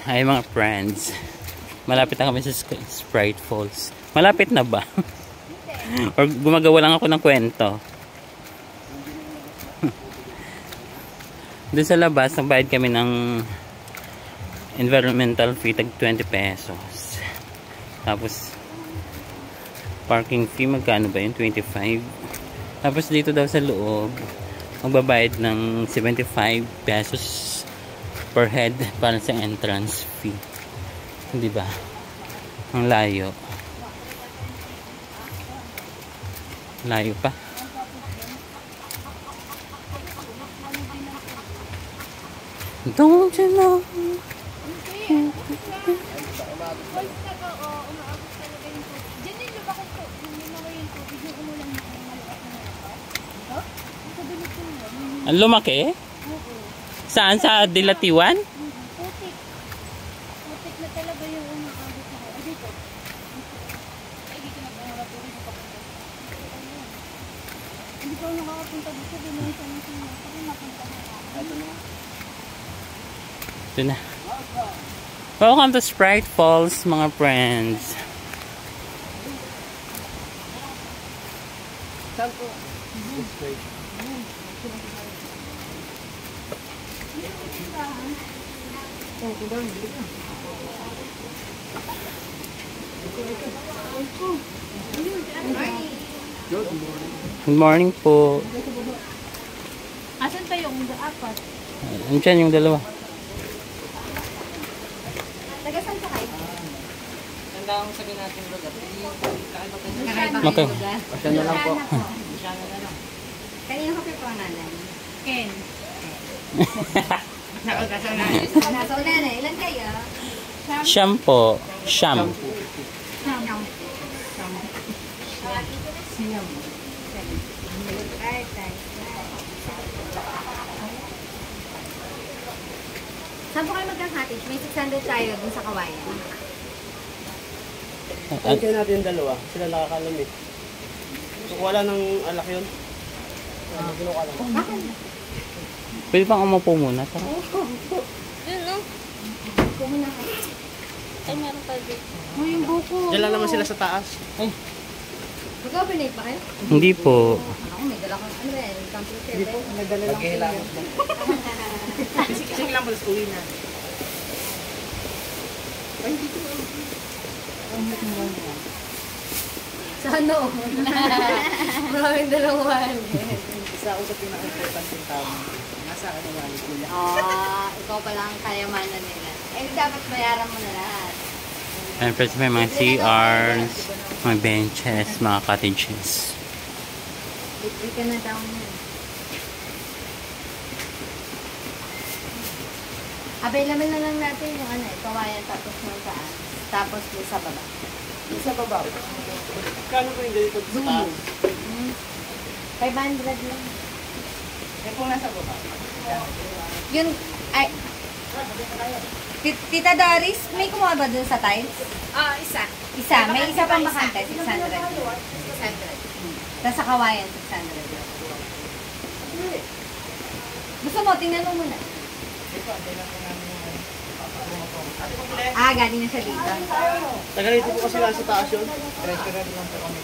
Ay mga friends, malapit na kami sa Sprite Falls. Malapit na ba? Or gumagawa lang ako ng kwento? Doon sa labas, nagbayad kami ng environmental fee, tag 20 pesos. Tapos parking fee, magkano ba yun? 25. Tapos dito daw sa loob, magbabayad ng 75 pesos per head para sa entrance fee. Di ba? Ang layo. Layo pa. Don't you know? Ang lumaki? Saan? Sa Dilatiwan? Putik. Putik na talaga yung umaabot na. Ay, dito. Ay, dito na ba? Wala po rin nakapunta. Hindi ko nakakapunta dito. Binunsan mo siya. Kasi napunta na. Ito na. Welcome to Sprite Falls, mga friends. Saan po? Good morning po. Asan pa yung apat? Andiyan yung dalawa. Tagasan ka kayo? Tanda akong sabihin natin lugar. Okay. Pasya na lang po. Kanino ka po ang nanay? Ken. Nasa una na. Ilan kayo? Siyam po. Siyam. Saan po kayo magka-cottage? May 600 tayo dun sa Kawayan. Andiyan natin yung dalawa. Sila nakakalam eh. So, wala nang alak yun. Ginuka lang. Pwede pang umupo muna. Tara. Yun, no? Buko mo na kayo. Ay, meron pa dito. Oh, yung buko. Diyan lang naman sila sa taas. Ay. Mag-overnight ba kayo? Hindi po. Ako, may dala ko. Ano ba yan? Computer. Hindi po. Nagdala lang sila. Kasi lang pala sa uwi na. Ay, hindi ko. Sa ano? Maraming dalawan. Isa ako sa pinaka-important yung tao. Nasa ano wali ko yan. Ikaw pala ang kayamanan nila. Eh, dapat bayaran mo na lahat. And first may mga CRs, mga benches, mga cottages. Libre ka na daw mo. Available na lang natin yung ano, Kawayan tapos ng taas. Tapos yung sa baba. Yung sa baba. Kano po yung dito sa taas? 500 lang. Yung po nasa baba. Yun, ay, Tita Doris, may kumuha ba dun sa tiles? Isa. Isa, may isa pang bakante, 600. 600. Tapos sa Kawayan, 600. Gusto mo, tingnan mo muna. Galing na siya dito. Taga rito po kasi lang sa taas yun. Restaurant lang po kami.